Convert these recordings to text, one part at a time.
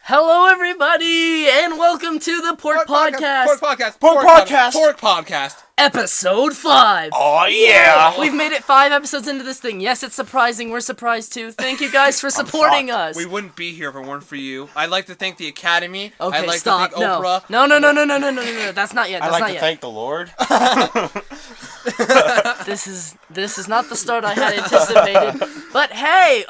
Hello, everybody, and welcome to the Pork Podcast. Pork Podcast. Episode 5. Oh, yeah. We've made it 5 episodes into this thing. Yes, it's surprising. We're surprised, too. Thank you guys for supporting us. We wouldn't be here if it weren't for you. I'd like to thank the Academy. Okay, I'd like stop. to thank Oprah. No. That's not yet. I'd like to thank the Lord. This is not the start I had anticipated. But hey,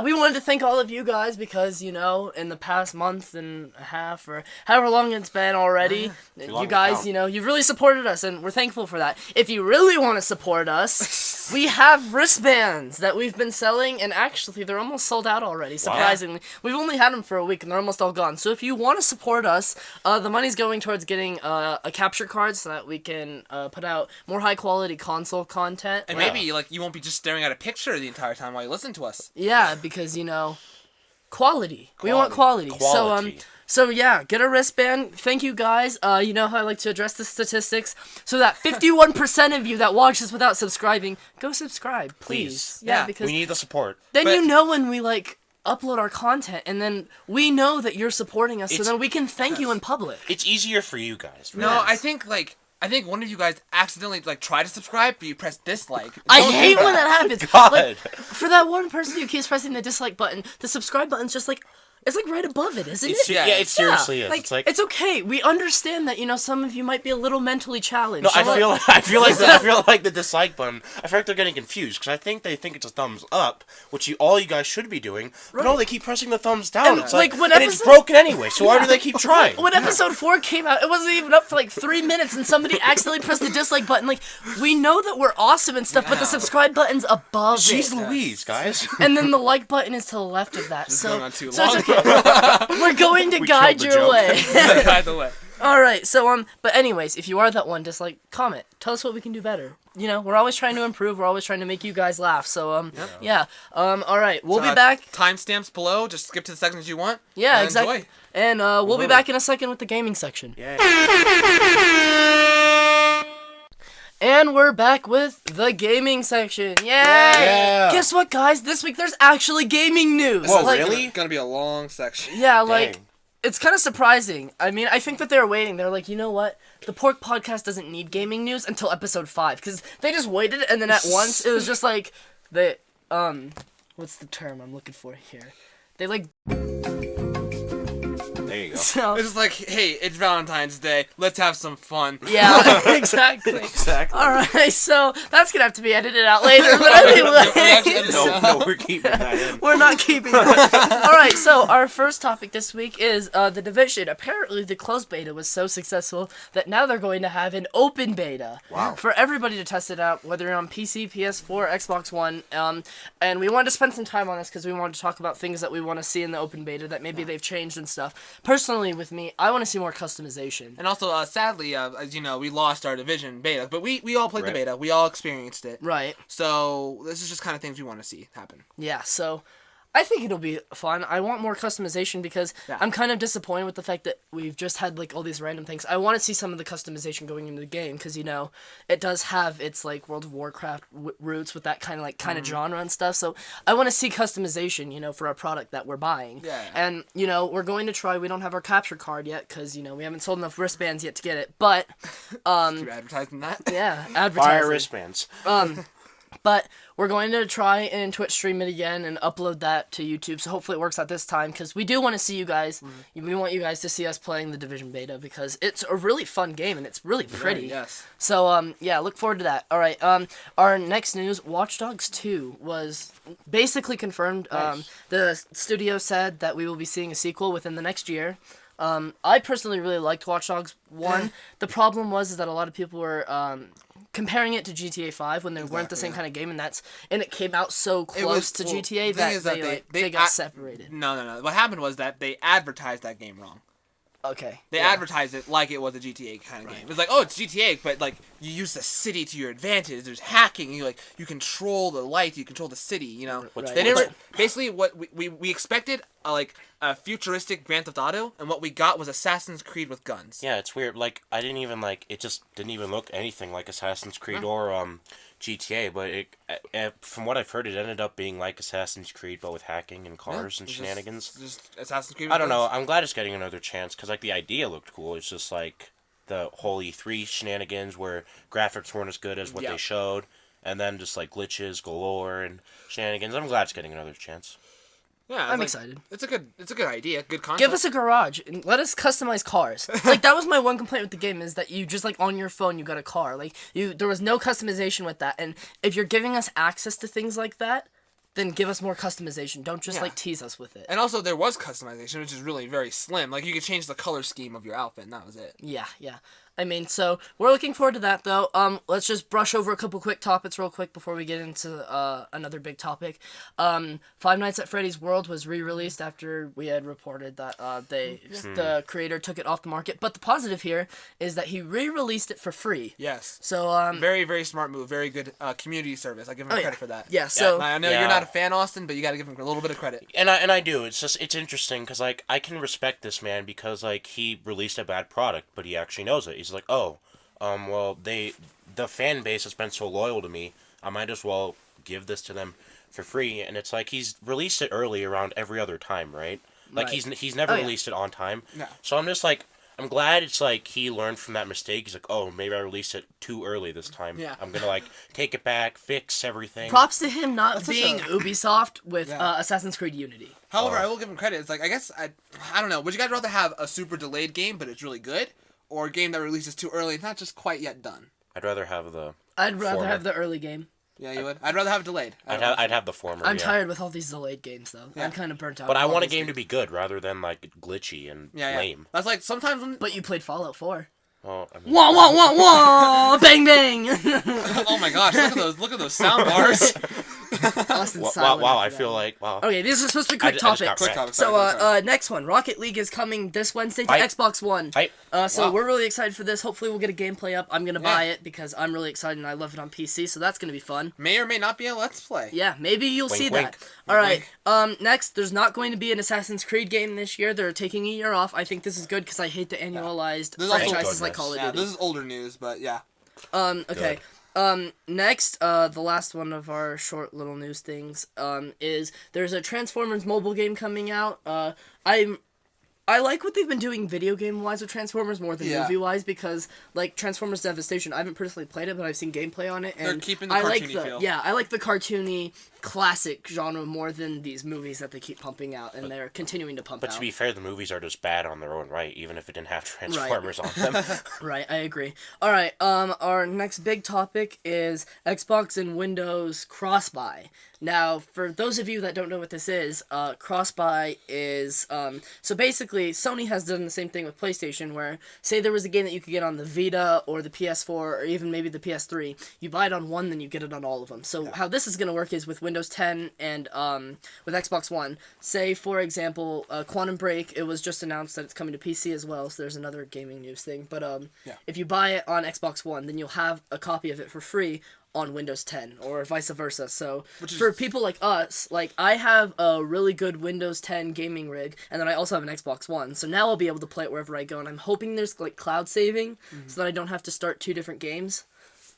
we wanted to thank all of you guys because, you know, in the past month and a half or however long it's been already, you guys, you know, you've really supported us and we're thankful for that. If you really want to support us, we have wristbands that we've been selling, and actually they're almost sold out already, surprisingly. Wow. We've only had them for a week and they're almost all gone. So if you want to support us, the money's going towards getting a capture card so that we can put out more high quality console content. And maybe you won't be just staring at a picture the entire time while you listen to us. Yeah, because, you know, quality. We want quality. So yeah, get a wristband. Thank you guys. You know how I like to address the statistics. So that 51% of you that watch us without subscribing, go subscribe, please. Yeah, because we need the support. Then you know when we upload our content, and then we know that you're supporting us, so then we can thank you in public. It's easier for you guys. No, yes. I think one of you guys accidentally try to subscribe, but you press dislike. I hate when that happens. God. For that one person who keeps pressing the dislike button, the subscribe button's just it's right above it, isn't it? Yeah, it seriously is. It's okay. We understand that, you know, some of you might be a little mentally challenged. No, I feel like the dislike button. I feel like they're getting confused because I think they think it's a thumbs up, which all you guys should be doing. But no, they keep pressing the thumbs down. And, it's and it's broken anyway. So why do they keep trying? When episode 4 came out, it wasn't even up for 3 minutes, and somebody accidentally pressed the dislike button. We know that we're awesome and stuff, but the subscribe button's above it. Jeez Louise, guys. And then the like button is to the left of that. This is going on too so long. It's okay. We're going to guide your way. Guide the way. Alright, so, but anyways, if you are that one, just, comment. Tell us what we can do better. You know, we're always trying to improve. We're always trying to make you guys laugh. So, alright, we'll be back. Timestamps below. Just skip to the sections you want. Yeah, exactly. Enjoy. And, we'll be back in a second with the gaming section. Yeah. And we're back with the gaming section. Yay! Yeah. Guess what, guys? This week there's actually gaming news. Whoa, really? It's gonna be a long section. Yeah, Dang. it's kind of surprising. I mean, I think that they're waiting. They're like, you know what? The Pork Podcast doesn't need gaming news until episode 5. Because they just waited, and then at once, it was just what's the term I'm looking for here? They There you go. So, It's just hey, it's Valentine's Day. Let's have some fun. yeah, exactly. Exactly. Alright, so that's gonna have to be edited out later, but anyway. No, we're keeping that in. We're not keeping that. Alright, so our first topic this week is The Division. Apparently the closed beta was so successful that now they're going to have an open beta. Wow. For everybody to test it out, whether you're on PC, PS4, Xbox One. And we wanted to spend some time on this because we wanted to talk about things that we want to see in the open beta that maybe they've changed and stuff. Personally, with me, I want to see more customization. And also, sadly, as you know, we lost our Division beta, but we all played the beta. We all experienced it. Right. So this is just kind of things we want to see happen. Yeah, so I think it'll be fun. I want more customization because I'm kind of disappointed with the fact that we've just had all these random things. I want to see some of the customization going into the game because, you know, it does have its World of Warcraft roots with that kind of genre and stuff. So I want to see customization, you know, for our product that we're buying. Yeah. And, you know, we're going to try. We don't have our capture card yet because, you know, we haven't sold enough wristbands yet to get it. But You're advertising that? yeah, advertising. Fire wristbands. But we're going to try and Twitch stream it again and upload that to YouTube. So hopefully it works out this time because we do want to see you guys. We want you guys to see us playing the Division beta because it's a really fun game and it's really pretty. Yes. So look forward to that. All right. Our next news, Watch Dogs 2 was basically confirmed. Nice. The studio said that we will be seeing a sequel within the next year. I personally really liked Watch Dogs 1. The problem was that a lot of people were comparing it to GTA 5 when they weren't the same kind of game, and it came out so close to GTA that they got separated. No. What happened was that they advertised that game wrong. Okay. They advertised it like it was a GTA kind of game. It was it's GTA, but you use the city to your advantage. There's hacking. You control the lights. You control the city. You know. Right. They never basically what we expected a futuristic Grand Theft Auto, and what we got was Assassin's Creed with guns. Yeah, it's weird. Like, I didn't even, like, it just didn't even look anything like Assassin's Creed or GTA, but from what I've heard, it ended up being like Assassin's Creed, but with hacking and cars and shenanigans. Just Assassin's Creed with I don't know. guns. I'm glad it's getting another chance, because, like, the idea looked cool. It's just, like, the whole E3 shenanigans where graphics weren't as good as what they showed, and then just, like, glitches galore and shenanigans. I'm glad it's getting another chance. Yeah, I'm excited. It's a good idea, good concept. Give us a garage and let us customize cars. Like, that was my one complaint with the game, is that you just, like, on your phone, you got a car. Like, there was no customization with that. And if you're giving us access to things like that, then give us more customization. Don't just, like, tease us with it. And also, there was customization, which is really very slim. Like, you could change the color scheme of your outfit, and that was it. Yeah. I mean, so we're looking forward to that, though. Let's just brush over a couple quick topics real quick before we get into another big topic. Five Nights at Freddy's World was re-released after we had reported that the creator took it off the market. But the positive here is that he re-released it for free. Yes. So very, very smart move. Very good community service. I give him credit for that. Yeah. So I know you're not a fan, Austin, but you got to give him a little bit of credit. And I do. It's interesting because, like, I can respect this man because, like, he released a bad product, but he actually knows it. He's like, well, the fan base has been so loyal to me, I might as well give this to them for free. And it's like, he's released it early around every other time, right? Like, he's never released it on time. No. So I'm just like, I'm glad it's like he learned from that mistake. He's like, oh, maybe I released it too early this time. Yeah. I'm gonna, like, take it back, fix everything. props to him not being Ubisoft with Assassin's Creed Unity. However, I will give him credit. It's like, I guess, I don't know. Would you guys rather have a super delayed game, but it's really good? Or a game that releases too early and not just quite yet done? I'd rather have the I'd rather former. have the early game. Yeah, you would? I'd rather have it delayed. I'd have the former. I'm tired with all these delayed games, though. Yeah. I'm kind of burnt out. But I with all want a these game to be good rather than, like, glitchy and lame. That's like, sometimes when... But you played Fallout 4. Well, I mean, Wah, wah, wah, wah! Bang, bang! Oh my gosh, look at those sound bars. Austin's silent wow, after I that feel one. like, wow. Okay, these are supposed to be quick I just got topics. wrecked. Quick topics. So, next one. Rocket League is coming this Wednesday to Hype. Xbox One. Hype. So we're really excited for this. Hopefully we'll get a gameplay up. I'm gonna buy it because I'm really excited and I love it on PC, so that's gonna be fun. May or may not be a Let's Play. Yeah, maybe you'll see wink. that. Alright, next, there's not going to be an Assassin's Creed game this year. They're taking a year off. I think this is good because I hate the annualized This is also- franchises like Thank Call of Yeah, Duty. this is older news, but yeah. Okay. Next, the last one of our short little news things, is there's a Transformers mobile game coming out. I like what they've been doing video game wise with Transformers more than movie wise because, like, Transformers Devastation, I haven't personally played it, but I've seen gameplay on it, and They're keeping the I like cartoony the feel. yeah, I like the cartoony classic genre more than these movies that they keep pumping out, and they're continuing to pump But out. to be fair, the movies are just bad on their own right, even if it didn't have Transformers on them. Right, I agree. All right, our next big topic is Xbox and Windows cross-buy. Now, for those of you that don't know what this is, cross-buy is, so basically, Sony has done the same thing with PlayStation, where, say there was a game that you could get on the Vita, or the PS4, or even maybe the PS3, you buy it on one, then you get it on all of them. So how this is going to work is with Windows 10 and with Xbox One. Say, for example, Quantum Break, it was just announced that it's coming to PC as well, so there's another gaming news thing, but if you buy it on Xbox One, then you'll have a copy of it for free on Windows 10, or vice versa. So, for people like us, like, I have a really good Windows 10 gaming rig, and then I also have an Xbox One, so now I'll be able to play it wherever I go, and I'm hoping there's, like, cloud saving, so that I don't have to start two different games.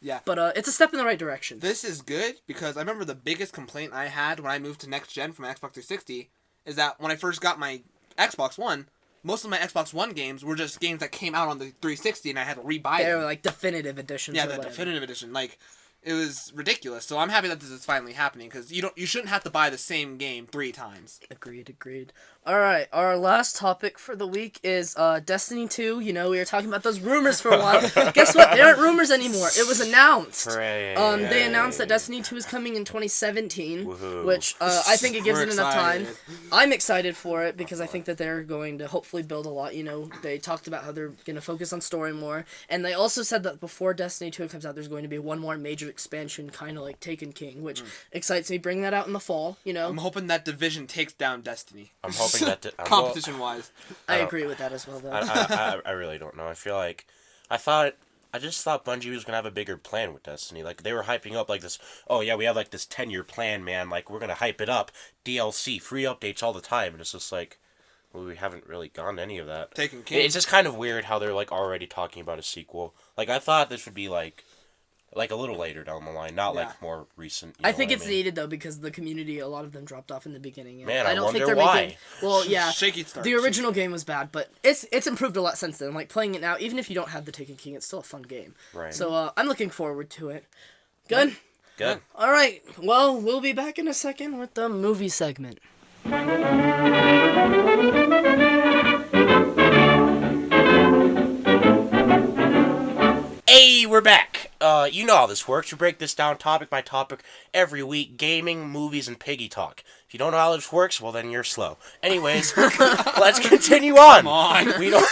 Yeah. But, it's a step in the right direction. This is good because I remember the biggest complaint I had when I moved to next gen from Xbox 360 is that when I first got my Xbox One, most of my Xbox One games were just games that came out on the 360 and I had to rebuy They them. were, like, definitive editions. Yeah, or the whatever. definitive edition. Like, it was ridiculous. So I'm happy that this is finally happening because you shouldn't have to buy the same game 3 times. Agreed. Alright, our last topic for the week is Destiny 2. You know, we were talking about those rumors for a while. Guess what? They aren't rumors anymore. It was announced. Hooray. They announced that Destiny 2 is coming in 2017, Woohoo. which I think it gives We're it enough time. excited. I'm excited for it because I think that they're going to hopefully build a lot. You know, they talked about how they're going to focus on story more, and they also said that before Destiny 2 comes out, there's going to be one more major expansion, kind of like Taken King, which excites me. Bring that out in the fall, you know. I'm hoping that Division takes down Destiny. I'm hoping that... Competition-wise. I agree with that as well, though. I really don't know. I feel like... I thought I just thought Bungie was gonna have a bigger plan with Destiny. Like, they were hyping up like this. Oh yeah, we have like this 10-year plan, man. Like, we're gonna hype it up. DLC, free updates all the time, and it's just like, well, we haven't really gone to any of that. Taken King. It's just kind of weird how they're like already talking about a sequel. Like, I thought this would be like a little later down the line, not like more recent. I think it's needed though because the community, a lot of them dropped off in the beginning. And Man, I don't wonder think they're why. making. Well, yeah, Shaky start. the original game was bad, but it's improved a lot since then. Like playing it now, even if you don't have the Taken King, it's still a fun game. Right. So I'm looking forward to it. Good. Good. All right. Well, we'll be back in a second with the movie segment. Hey, we're back. You know how this works. We break this down topic by topic every week. Gaming, movies, and Piggy Talk. If you don't know how this works, well, then you're slow. Anyways, let's continue on. Come on. We don't...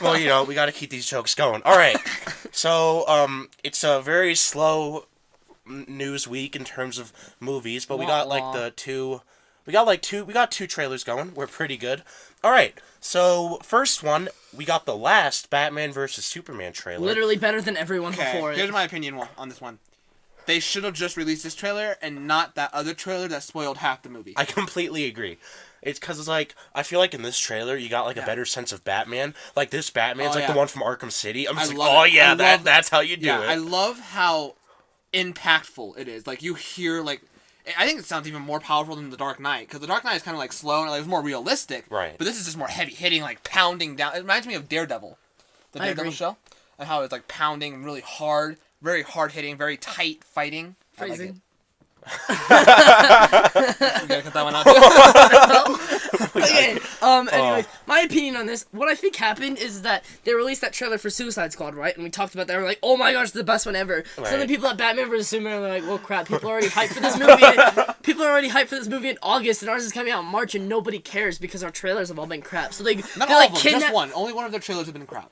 Well, we gotta keep these jokes going. Alright. So, it's a very slow news week in terms of movies, but we got two trailers going. We're pretty good. Alright, so first one, we got the last Batman vs. Superman trailer. Literally better than everyone before it. Here's my opinion on this one. They should have just released this trailer and not that other trailer that spoiled half the movie. I completely agree. It's because it's like, I feel like in this trailer, you got like a better sense of Batman. Like this Batman's the one from Arkham City. I'm just that's how you do it. I love how impactful it is. Like you hear I think it sounds even more powerful than The Dark Knight, because The Dark Knight is kind of like slow and it's more realistic. Right. But this is just more heavy hitting, like pounding down. It reminds me of Daredevil, the Daredevil show, and how it's like pounding and really hard, very hard hitting, very tight fighting. Phrasing. You gotta cut that one out. Okay. Anyways, my opinion on this, what I think happened is that they released that trailer for Suicide Squad, right? And we talked about that. We're like, oh my gosh, the best one ever. Right. So then people at Batman vs Superman are like, well, crap, people are already hyped for this movie. People are already hyped for this movie in August, and ours is coming out in March, and nobody cares because our trailers have all been crap. So Not all of them, just one. Only one of their trailers have been crap.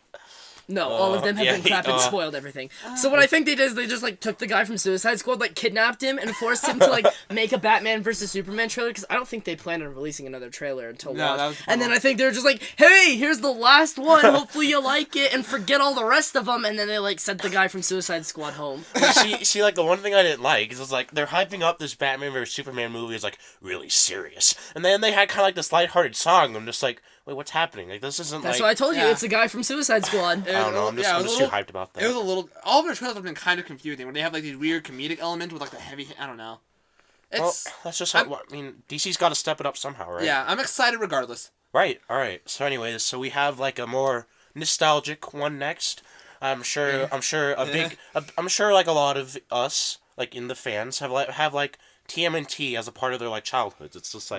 No, all of them have been crap and spoiled everything. So what I think they did is they just took the guy from Suicide Squad, kidnapped him and forced him to make a Batman vs Superman trailer, because I don't think they planned on releasing another trailer until launch. And then I think they're just like, hey, here's the last one. Hopefully you like it, and forget all the rest of them. And then they sent the guy from Suicide Squad home. See, the one thing I didn't like is they're hyping up this Batman vs Superman movie as really serious, and then they had kind of this lighthearted song. I'm just like, wait, what's happening? This isn't That's what I told you. It's the guy from Suicide Squad. I don't know. I'm just too hyped about that. It was a little. All of their trailers have been kind of confusing, where they have these weird comedic elements with the heavy. I don't know. That's just how. DC's got to step it up somehow, right? Yeah, I'm excited regardless. Right. All right. So, anyways, we have a more nostalgic one next. I'm sure a lot of us in the fans have TMNT as a part of their childhoods. It's just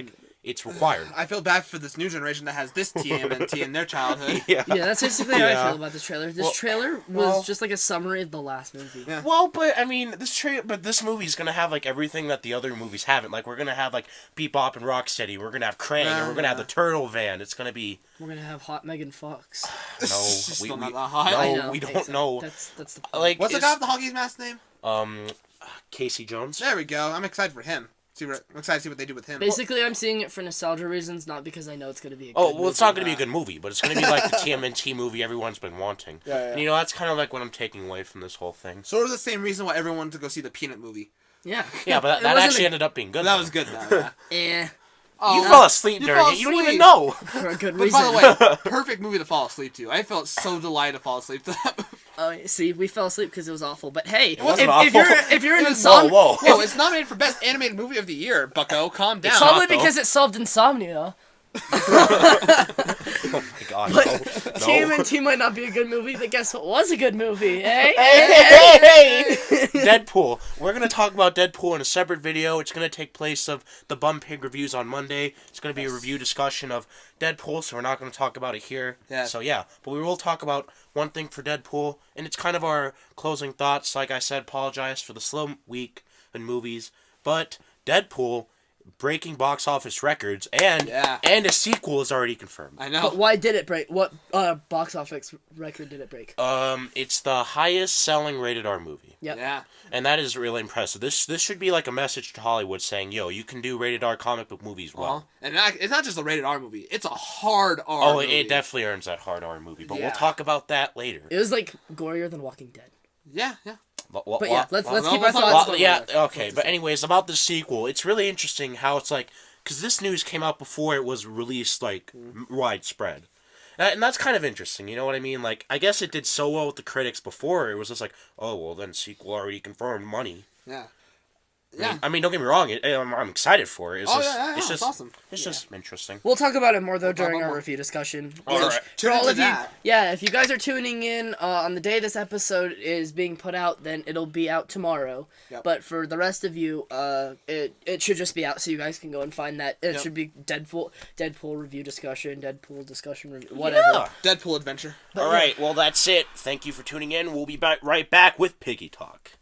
it's required. I feel bad for this new generation that has this TMNT in their childhood. Yeah, that's basically how I feel about this trailer. This trailer was just a summary of the last movie. Yeah. Well, but this movie's gonna have everything that the other movies haven't. We're gonna have Bebop and Rocksteady. We're gonna have Krang, and we're gonna have the Turtle Van. It's gonna be. We're gonna have hot Megan Fox. No, still not that hot. No, we don't know. That's the point. What's the guy with the hockey's mask name? Casey Jones. There we go. I'm excited for him. I'm excited to see what they do with him. Basically, I'm seeing it for nostalgia reasons, not because I know it's going to be a good movie. It's not going to be a good movie, but it's going to be the TMNT movie everyone's been wanting. Yeah. And, that's kind of what I'm taking away from this whole thing. Sort of the same reason why everyone wanted to go see the Peanut movie. Yeah. Yeah, but that actually ended up being good. That was good, though. Yeah. You fell asleep during it. You don't even know. For a good reason. By the way, perfect movie to fall asleep to. I felt so delighted to fall asleep to that movie. See, we fell asleep because it was awful. But hey, if you're an insomnia, whoa, it's nominated for Best Animated Movie of the Year, Bucko. Calm down. Probably because it solved insomnia. Oh my god. But no. TMNT might not be a good movie, but guess what was a good movie? Hey! Deadpool. We're going to talk about Deadpool in a separate video. It's going to take place of the Bum Pig reviews on Monday. It's going to be a review discussion of Deadpool, so we're not going to talk about it here. Yeah. So yeah, but we will talk about one thing for Deadpool, and it's kind of our closing thoughts. Like I said, apologize for the slow week in movies, but Deadpool breaking box office records, and a sequel is already confirmed. I know. But why did it break? What box office record did it break? It's the highest selling rated R movie. Yep. Yeah. And that is really impressive. This should be like a message to Hollywood saying, yo, you can do rated R comic book movies well. And it's not just a rated R movie. It's a hard R movie. Oh, it definitely earns that hard R movie. But we'll talk about that later. It was like gorier than Walking Dead. Yeah. But yeah, let's keep our thoughts. Yeah, okay. But anyways, about the sequel, it's really interesting how it's like, because this news came out before it was released, like, widespread. And that's kind of interesting, you know what I mean? Like, I guess it did so well with the critics before, it was just like, oh, well, then sequel already confirmed money. Yeah. I mean, don't get me wrong, I'm excited for it. It's awesome. It's just interesting. We'll talk about it more, though, during our review discussion. All right. For all of you, if you guys are tuning in on the day this episode is being put out, then it'll be out tomorrow. Yep. But for the rest of you, it should just be out, so you guys can go and find that. It should be Deadpool review discussion, whatever. Yeah. Deadpool adventure. All right, well, that's it. Thank you for tuning in. We'll be right back with Piggy Talk.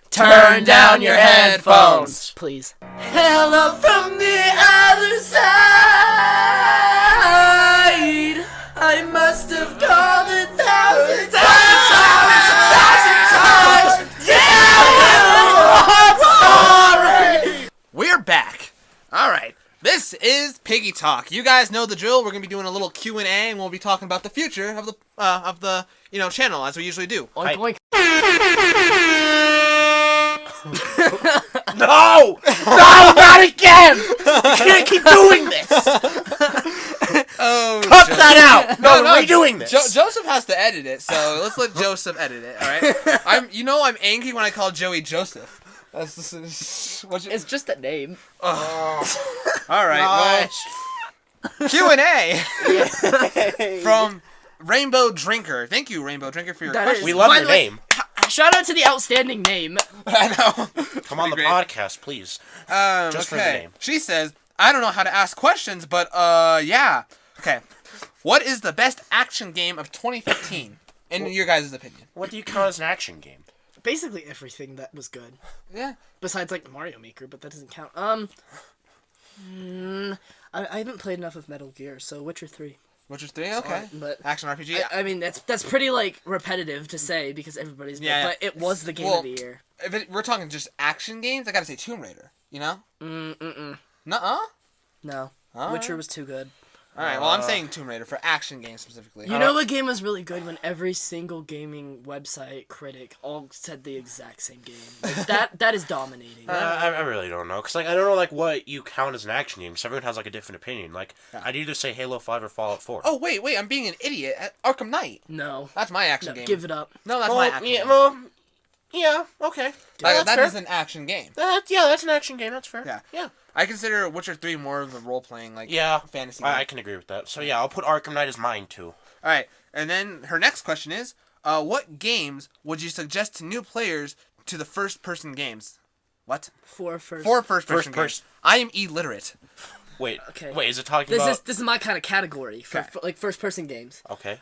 Turn down your headphones, please. Hello from the other side. I must have called 1,000 times. Yeah, We're back. All right. This is Piggy Talk. You guys know the drill. We're gonna be doing a little Q&A, and we'll be talking about the future of the channel as we usually do. Oink, oink. No, not again! You can't keep doing this! Oh, Cut that out! No, we're redoing this! Joseph has to edit it, so let's let Joseph edit it, alright? I'm angry when I call Joey Joseph. It's just a name. Alright, well, Q&A from Rainbow Drinker. Thank you, Rainbow Drinker, for your question. We love your name. Shout out to the outstanding name. I know. Come on the podcast, please. Just for the name. She says, I don't know how to ask questions, but yeah. Okay. What is the best action game of 2015, in your guys' opinion? What do you count as an action game? Basically everything that was good. Yeah. Besides, like, Mario Maker, but that doesn't count. I haven't played enough of Metal Gear, so Witcher 3. Witcher 3, okay. But action RPG. I mean, that's pretty, like, repetitive to say because everybody's... Yeah. But it was the game of the year. If we're talking just action games, I gotta say Tomb Raider, you know? Nuh-uh? No. Witcher was too good. Alright, well, I'm saying Tomb Raider for action games specifically. You know what game was really good when every single gaming website critic all said the exact same game? Like, that is dominating. I really don't know. Because, like, I don't know, like, what you count as an action game. Because everyone has, like, a different opinion. Like, I'd either say Halo 5 or Fallout 4. Oh, wait, I'm being an idiot. Arkham Knight. No. That's my action game. Give it up. No, that's my action game. Yeah, okay. That is an action game. That's an action game. That's fair. Yeah. I consider Witcher 3 more of a role-playing, like, fantasy game. I can agree with that. So, yeah, I'll put Arkham Knight as mine, too. Alright, and then her next question is, what games would you suggest to new players to the first-person games? What? For first-person games. I am illiterate. Wait, okay. Is it talking about... This is my kind of category for like first-person games. Okay.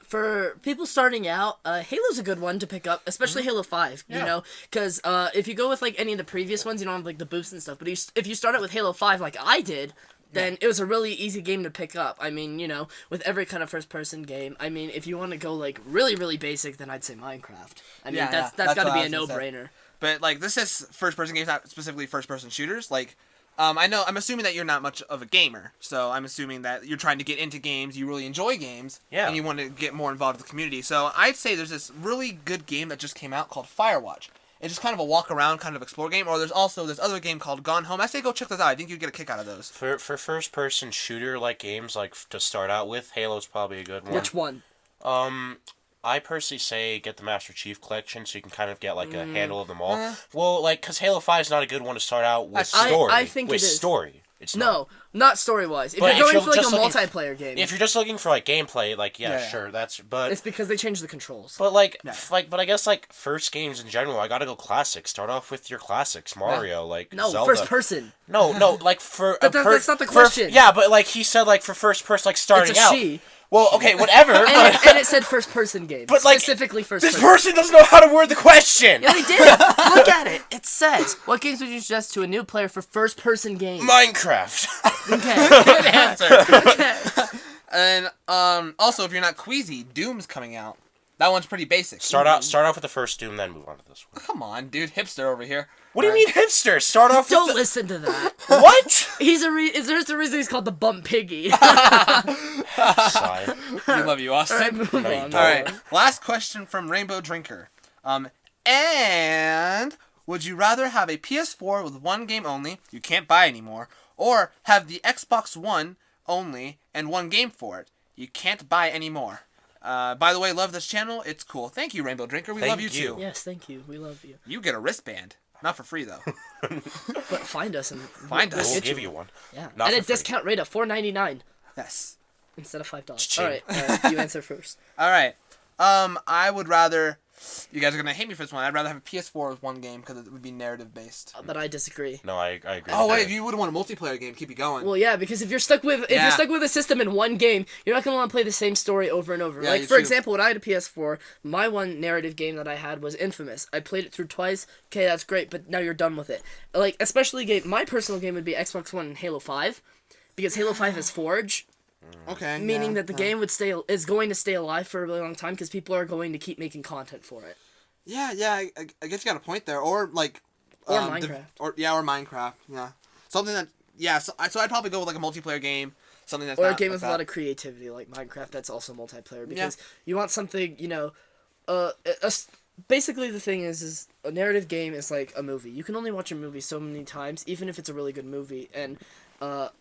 For people starting out, Halo's a good one to pick up, especially Halo 5, you know? Because if you go with, like, any of the previous ones, you don't have, like, the boosts and stuff, but if you start out with Halo 5 like I did, then it was a really easy game to pick up. I mean, you know, with every kind of first-person game, I mean, if you want to go, like, really, really basic, then I'd say Minecraft. I mean, that's got to be a no-brainer. But, like, this is first-person games, not specifically first-person shooters, like... I'm assuming that you're not much of a gamer, so I'm assuming that you're trying to get into games, you really enjoy games, and you want to get more involved with the community. So I'd say there's this really good game that just came out called Firewatch. It's just kind of a walk-around, kind of explore game, or there's also this other game called Gone Home. I say go check those out. I think you'd get a kick out of those. For first-person shooter-like games, like, to start out with, Halo's probably a good one. Which one? I personally say get the Master Chief Collection so you can kind of get, like, a handle of them all. Well, like, because Halo 5 is not a good one to start out with story. I think it is. Story. It's not story-wise. If but you're going for, like, a multiplayer game. If you're just looking for, like, gameplay, like, sure, that's... But it's because they changed the controls. But, but I guess, like, first games in general, I gotta go classic. Start off with your classics. Mario, Zelda. First person. No, like, for... That's not the question. Yeah, but, like, he said, like, for first person, like, starting out. It's a she. Well, okay, whatever. And it said first-person game. But, like, specifically first this person. person doesn't know how to word the question. Yeah, they did. Look at it. It says, what games would you suggest to a new player for first-person games? Minecraft. Okay. Good answer. Okay. And also, if you're not queasy, Doom's coming out. That one's pretty basic. Start off with the first Doom, then move on to this one. Come on, dude, hipster over here. What do you mean hipster? Start off Don't with listen to that. What? There's a reason he's called the Bump Piggy. Sigh. We love you, Austin. Alright, move No, you on. don't. Alright, last question from Rainbow Drinker. And would you rather have a PS4 with one game only, you can't buy anymore, or have the Xbox One only and one game for it, you can't buy anymore? By the way, love this channel. It's cool. Thank you, Rainbow Drinker. We love you too. Yes, thank you. We love you. You get a wristband. Not for free, though. But find us and Find us. We'll get give you one. Yeah. Not And for a free. discount rate of $4.99 Yes. instead of $5. cheap. All right, you answer first. All right. I would rather... You guys are going to hate me for this one. I'd rather have a PS4 with one game because it would be narrative-based. But I disagree. No, I agree. Oh, with wait. that. You would want a multiplayer game. Keep you going. Well, yeah, because if you're stuck with a system in one game, you're not gonna want to play the same story over and over. Yeah, like you for too. example, when I had a PS4, my one narrative game that I had was Infamous. I played it through twice. Okay, that's great, but now you're done with it. Like especially my personal game would be Xbox One and Halo 5, because Halo 5 has Forge, Okay. meaning that the game is going to stay alive for a really long time because people are going to keep making content for it. Yeah, I guess you got a point there. Or, like... Or Minecraft. Or Minecraft, yeah. Something that... Yeah, so I'd probably go with, like, a multiplayer game. Something that's Or a not game like with that. a lot of creativity, like Minecraft, that's also multiplayer. Because you want something, basically the thing is a narrative game is like a movie. You can only watch a movie so many times, even if it's a really good movie. And a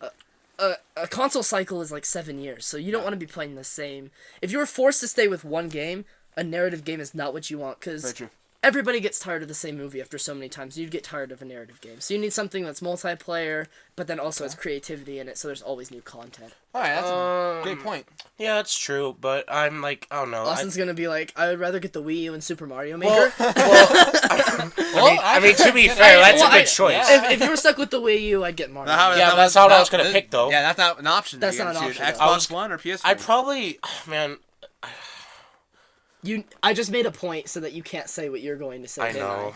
console cycle is like 7 years, so you don't want to be playing the same. If you were forced to stay with one game, a narrative game is not what you want, Very because true. everybody gets tired of the same movie after so many times. You'd get tired of a narrative game. So you need something that's multiplayer, but then also has creativity in it, so there's always new content. Alright, that's a great point. Yeah, that's true, but I'm like, I don't know. Austin's gonna be like, I would rather get the Wii U and Super Mario Maker. I mean, to be fair, that's a good choice. Yeah. If you were stuck with the Wii U, I'd get Mario. Yeah, that's not what I was gonna pick, though. Yeah, that's not an option. That's you not gotta an choose. option, Xbox though. One or PS4? I probably, man, I just made a point so that you can't say what you're going to say. I didn't know.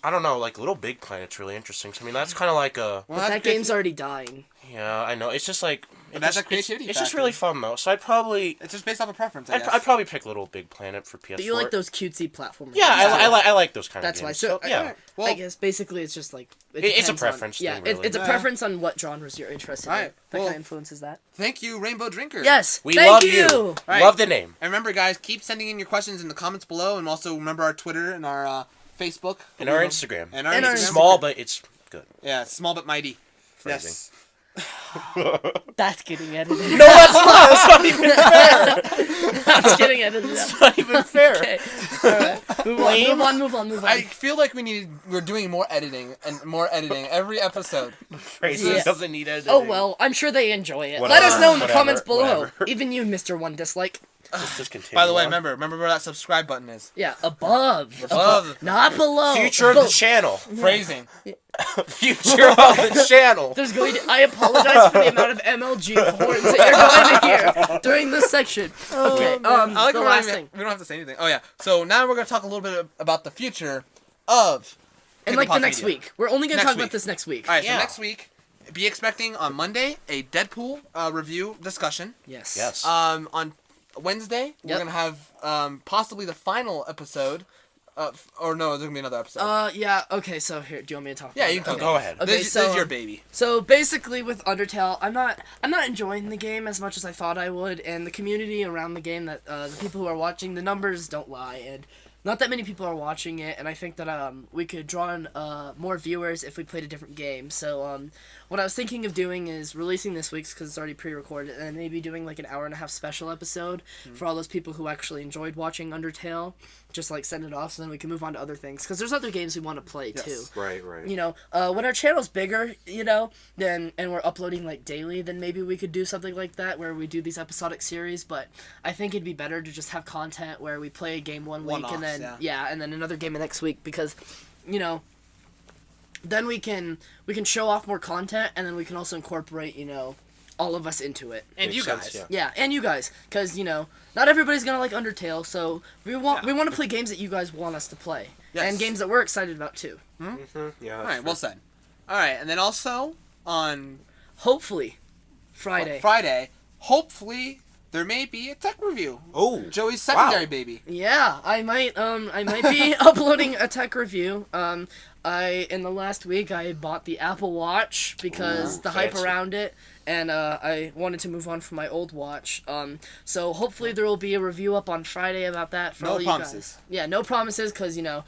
I don't know, like, Little Big Planet's really interesting to me. That's kind of like a, Well, But that's that game's already dying. yeah, I know. It's just like, But that's a creativity it's just factor. really fun, though. So I'd probably, It's just based off of preference, I guess. I'd probably pick Little Big Planet for PS4. But you like those cutesy platformers. Yeah, I like those kind That's of why. games. So, yeah. Well- I guess basically it's just like... It's a depends on- preference Yeah, thing, really. it's a Yeah. preference on what genres you're interested in. Alright, That well- kind of influences that. Thank you, Rainbow Drinker. Yes, We thank love you! you. Right. Love the name. And remember, guys, keep sending in your questions in the comments below, and also remember our Twitter and our Facebook. And our Instagram. And our And our Instagram. Small, but it's good. Yeah, small but mighty. Phrasing. Yes. That's getting edited. No, that's not. That's not even fair. That's getting edited out. That's not even fair. Okay, alright. Move on. I feel like we're doing more editing every episode. Phrasing Yeah. doesn't need editing. Oh well, I'm sure they enjoy it. Whatever, Let us know in the whatever, comments below. whatever. Even you, Mr. One Dislike. Let's just continue. By the way, on. remember where that subscribe button is. Yeah, above. Above. Not below. Future of the channel. Phrasing. Future of the channel. There's going to, I apologize for the amount of MLG horns that you're going to hear during this section. Okay, I like the how last we thing. don't have to say anything. Oh yeah. So now we're gonna talk a little bit about the future of. And Piggy like the Talk next Media. week. We're only going to Next talk week. about this next week. All right. Yeah. So next week, be expecting on Monday a Deadpool review discussion. Yes. Yes. On Wednesday, we're Yep. gonna have possibly the final episode. Or no, there's gonna be another episode. Yeah, okay, so here, do you want me to talk Yeah, about you it? can Okay. Go ahead. Okay, this so, is your baby. So basically with Undertale, I'm not enjoying the game as much as I thought I would, and the community around the game, that the people who are watching, the numbers don't lie, and not that many people are watching it, and I think that we could draw in more viewers if we played a different game. So what I was thinking of doing is releasing this week's, because it's already pre-recorded, and maybe doing like an hour-and-a-half special episode for all those people who actually enjoyed watching Undertale. Just like send it off so then we can move on to other things, because there's other games we want to play too. Right. You know, when our channel's bigger, you know, then and we're uploading like daily, then maybe we could do something like that where we do these episodic series. But I think it'd be better to just have content where we play a game one week and then and then another game the next week, because, you know, then we can show off more content, and then we can also incorporate, you know, all of us into it. And Makes you sense, guys. Yeah, and you guys, because not everybody's gonna like Undertale, so we want to play games that you guys want us to play, and games that we're excited about too. Yeah. All right, well said. All right, and then also on Hopefully, Friday. Hopefully there may be a tech review. Oh, Joey's secondary wow. baby. Yeah, I might be uploading a tech review. In the last week I bought the Apple Watch because the hype fancy. around it, and I wanted to move on from my old watch. So hopefully there will be a review up on Friday about that for No all you promises. guys. Yeah, no promises, because Okay.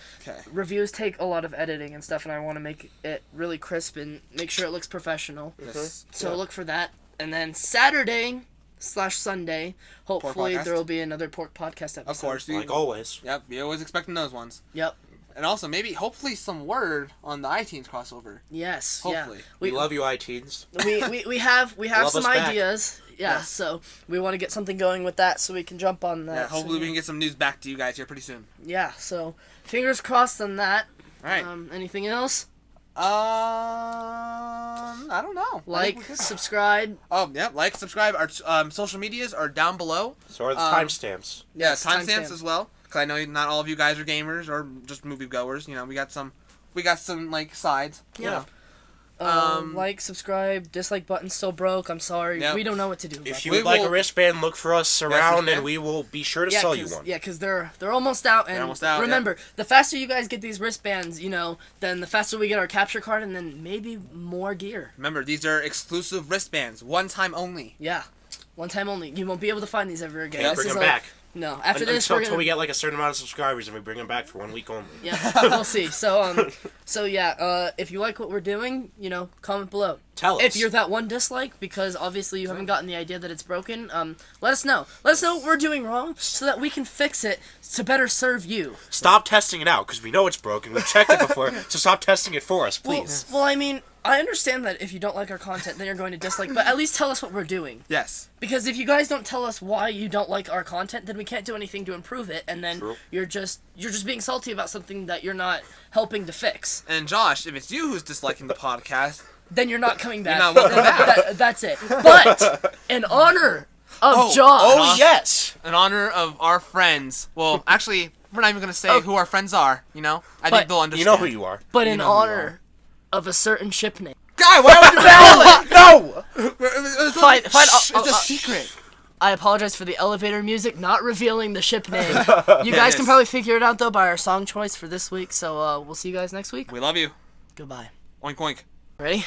reviews take a lot of editing and stuff, and I want to make it really crisp and make sure it looks professional. Yes. So look for that. And then Saturday/Sunday, hopefully Podcast? there will be another Pork Podcast episode. Of course. Like always. Yep, we always expecting those ones. Yep. And also, hopefully some word on the iTunes crossover. Yes. Hopefully. Yeah. We love you, iTunes. We have Love some us back. ideas. Yeah, Yeah. so we want to get something going with that so we can jump on that. Yeah, hopefully so, we can get some news back to you guys here pretty soon. Yeah, so fingers crossed on that. All right. Anything else? I don't know. I think we're good. Subscribe. Oh, yeah, subscribe. Our social medias are down below. So are the timestamps. Yeah, Yes, timestamps timestamp. as well. Because I know not all of you guys are gamers or just movie goers. We got some like sides. Yeah. know. Subscribe, dislike button still broke. I'm sorry. Yep. We don't know what to do. If about you We would like will- a wristband, look for us around, wristband. and we will be sure to that. sell you one. Yeah, because they're almost out. And almost out, remember, the faster you guys get these wristbands, then the faster we get our capture card, and then maybe more gear. Remember, these are exclusive wristbands, one time only. Yeah. One time only. You won't be able to find these ever again. Can't This bring is them back. No, after this we're Until gonna... we get like a certain amount of subscribers, and we bring them back for 1 week only. Yeah, we'll see. So if you like what we're doing, comment below. Tell us. If you're that one dislike, because obviously you haven't gotten the idea that it's broken, let us know. Let us know what we're doing wrong so that we can fix it to better serve you. Stop testing it out, because we know it's broken. We've checked it before, so stop testing it for us, please. Well, I mean, I understand that if you don't like our content, then you're going to dislike, but at least tell us what we're doing. Yes. Because if you guys don't tell us why you don't like our content, then we can't do anything to improve it, and then True. you're just being salty about something that you're not helping to fix. And Josh, if it's you who's disliking the podcast, Then you're not coming back. You're not welcome back. That's it. But in honor of Josh. Oh, yes! in honor of our friends, well, actually, we're not even gonna say who our friends are. I think they'll understand. You know who you are. But You in know who you honor of a certain ship name. Guy, why would you battle it? No! Fine, It's a secret. I apologize for the elevator music, not revealing the ship name. You guys Yes. can probably figure it out, though, by our song choice for this week. So we'll see you guys next week. We love you. Goodbye. Oink oink. Ready?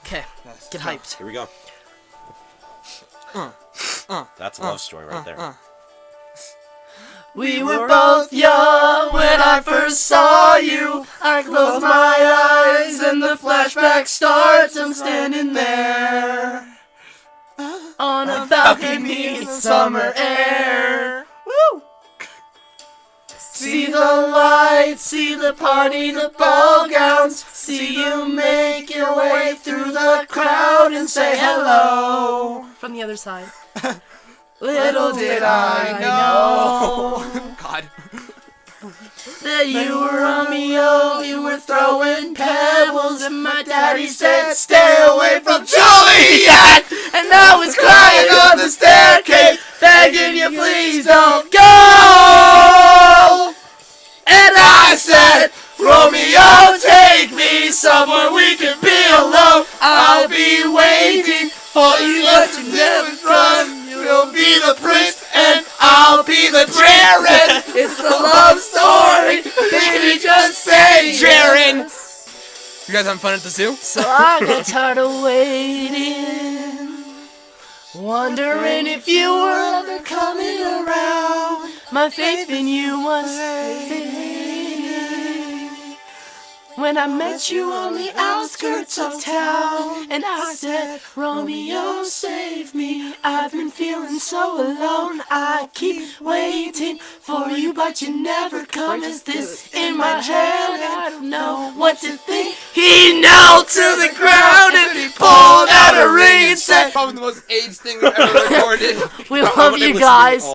Okay. Yes. Get hyped. Here we go. That's a love story right there. We were both young when I first saw you. I close my eyes and the flashback starts. I'm standing there on a balcony in summer air. Woo! See the lights, see the party, the ball gowns. See you make your way through the crowd and say hello. From the other side. Little did I know God. that you were Romeo, you were throwing pebbles, and my daddy said, stay away from Juliet! And I was crying on the staircase, begging you please don't go! And I said, Romeo, take me somewhere we can be alone. I'll be waiting for you to never run. You'll be the prince and I'll be the princess. It's a love story, baby, just say Jaren. yes. You guys having fun at the zoo? So I got tired of waiting, wondering if you were ever coming around. My faith in you was fading when I met you on the outskirts of town. And I said, Romeo, save me, I've been feeling so alone. I keep waiting for you, but you never come. Is this in my head? I don't know what to think. He knelt to the ground and he pulled out a ring and said, Probably the most AIDS thing we've ever recorded. we love you guys.